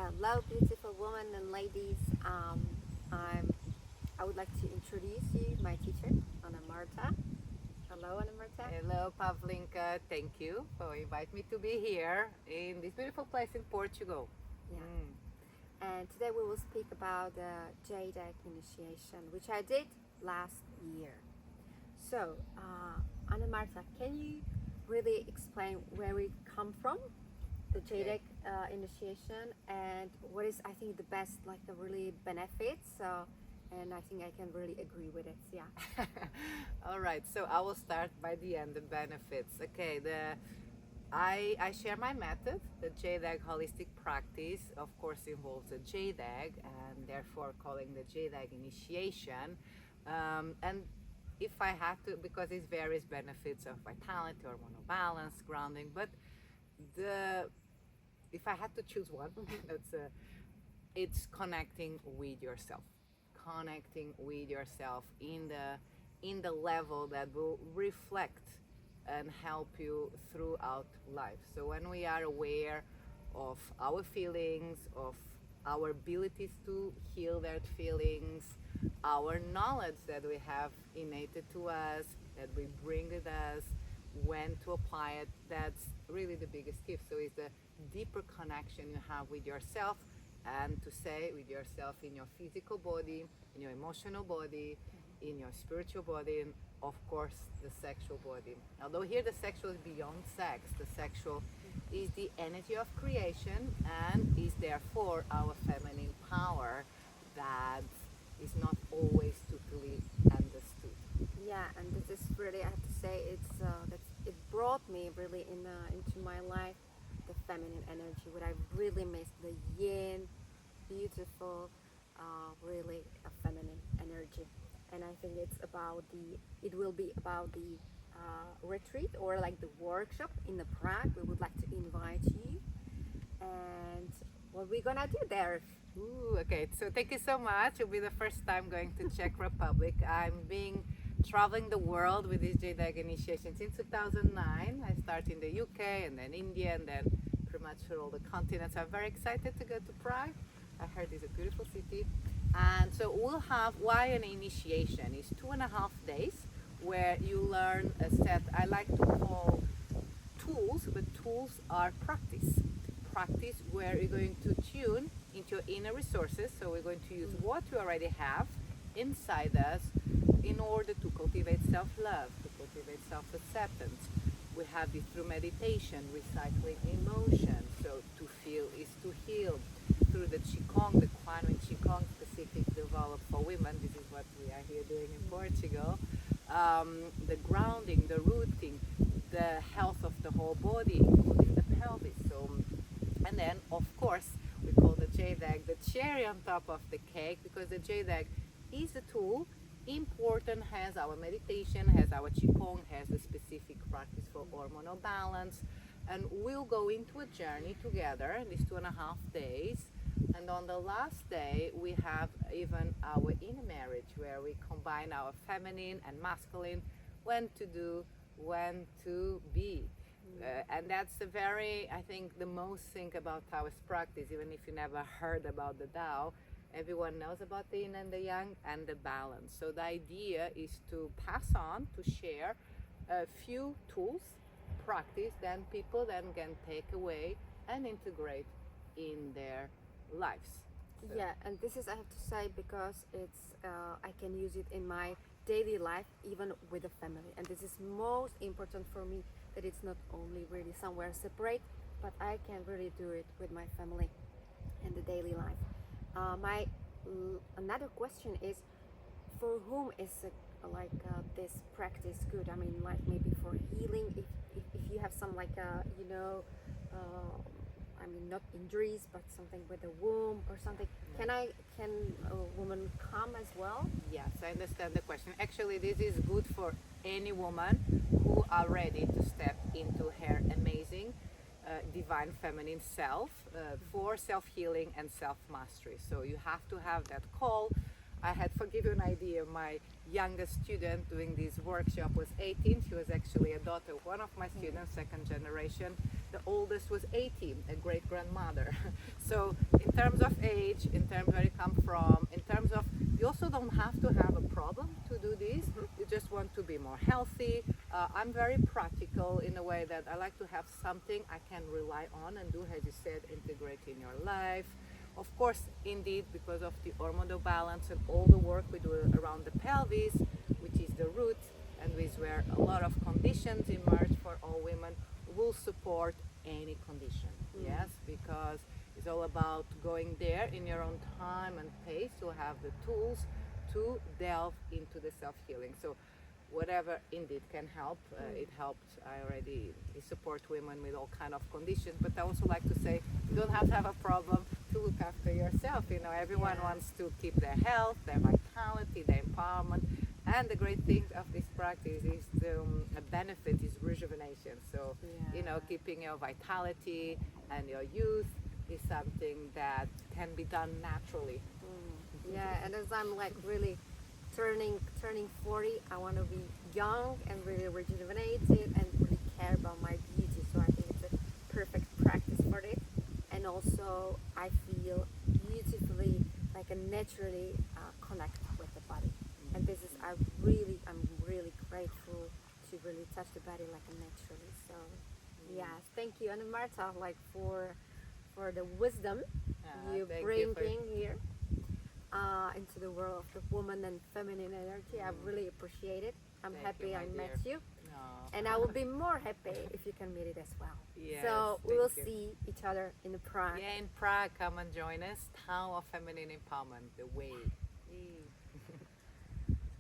Hello, beautiful women and ladies. I would like to introduce you, my teacher, Anamarta. Hello, Anamarta. Hello, Pavlinka. Thank you for inviting me to be here in this beautiful place in Portugal. Yeah. And today we will speak about the Jade Egg Initiation, which I did last year. So, Anamarta, can you really explain where we come from, the Jade Egg Initiation, and what is, I think, the best, like the really benefits? And I think I can really agree with it. Yeah. All right, so I will start by the end, the benefits. Okay, I share my method. The Jade Egg holistic practice, of course, involves a Jade Egg, and therefore calling the Jade Egg Initiation. And if I had to, because it's various benefits of vitality, hormonal balance, grounding, but if I had to choose one, it's connecting with yourself. Connecting with yourself in the level that will reflect and help you throughout life. So when we are aware of our feelings, of our abilities to heal that feelings, our knowledge that we have innate to us, that we bring with us, when to apply it, that's really the biggest gift. So it's the deeper connection you have with yourself, and to say with yourself in your physical body, in your emotional body, in your spiritual body, and of course the sexual body. Although here the sexual is beyond sex, the sexual is the energy of creation and is therefore our feminine power that is not always totally understood. Yeah, and this is really, I have to say, it brought me really into my life the feminine energy. What I really miss, the yin, beautiful, really a feminine energy. And I think it will be about the retreat or like the workshop in the Prague. We would like to invite you, and what we're gonna do there. Ooh, okay, so thank you so much. It'll be the first time going to Czech Republic. Traveling the world with this Jade Egg Initiation since 2009. I started in the UK and then India and then pretty much for all the continents. I'm very excited to go to Prague. I heard it's a beautiful city. And so we'll have, why an initiation? It's 2.5 days where you learn a set, I like to call tools, but tools are practice. Practice where you're going to tune into your inner resources. So we're going to use what you already have inside us in order to cultivate self-love, to cultivate self-acceptance. We have this through meditation, recycling emotions. So to feel is to heal. Through the Qigong, the Kuan and Qigong specific developed for women. This is what we are here doing in Portugal. The grounding, the rooting, the health of the whole body, including the pelvis. So, and then of course we call the Jade Egg the cherry on top of the cake, because the Jade Egg is a tool. Important has our meditation, has our Qigong, has the specific practice for hormonal balance, and we'll go into a journey together in these 2.5 days. And on the last day we have even our inner marriage, where we combine our feminine and masculine, when to do, when to be. And that's a very, I think, the most thing about Taoist practice, even if you never heard about the Tao, everyone knows about the yin and the yang and the balance. So the idea is to pass on, to share a few tools, practice, then people then can take away and integrate in their lives. So. Yeah, and this is, I have to say, because it's I can use it in my daily life, even with the family. And this is most important for me, that it's not only really somewhere separate, but I can really do it with my family in the daily life. Another question is, for whom is this practice good? I mean, like maybe for healing, if you have some I mean, not injuries, but something with the womb or something. Can a woman come as well? Yes, I understand the question. Actually, this is good for any woman who are ready to step into her amazing divine feminine self for self-healing and self-mastery. So you have to have that call. I had, for give you an idea, my youngest student doing this workshop was 18. She was actually a daughter of one of my students, second generation. the oldest was 80, a great grandmother. So in terms of age, in terms of where you come from, in terms of, you also don't have to have a problem to do this. You just want to be more healthy. I'm very practical in a way that I like to have something I can rely on and do, as you said, integrate in your life. Of course, indeed, because of the hormonal balance and all the work we do around the pelvis, which is the root, and is where a lot of conditions emerge for all women, will support any condition. Yes, because it's all about going there in your own time and pace to have the tools to delve into the self-healing. So whatever indeed can help, it helps. I already support women with all kind of conditions, but I also like to say you don't have to have a problem to look after yourself. You know, everyone wants to keep their health, their vitality, their empowerment. And the great thing of this practice is a benefit is rejuvenation. So, you know, keeping your vitality and your youth is something that can be done naturally. Yeah, and as I'm like really turning 40, I want to be young and really rejuvenated and really care about my beauty. So I think it's a perfect practice for it. And also I feel beautifully, like a naturally connect with the body. And this is, I'm really grateful to really touch the body like a naturally. So yes, thank you, Anamarta, like for the wisdom you bringing here into the world of the woman and feminine energy. I really appreciate it. I'm happy I met you. And I will be more happy if you can meet it as well. Yes, so we will see each other in Prague. Yeah, in Prague, come and join us. Town of Feminine Empowerment, the way.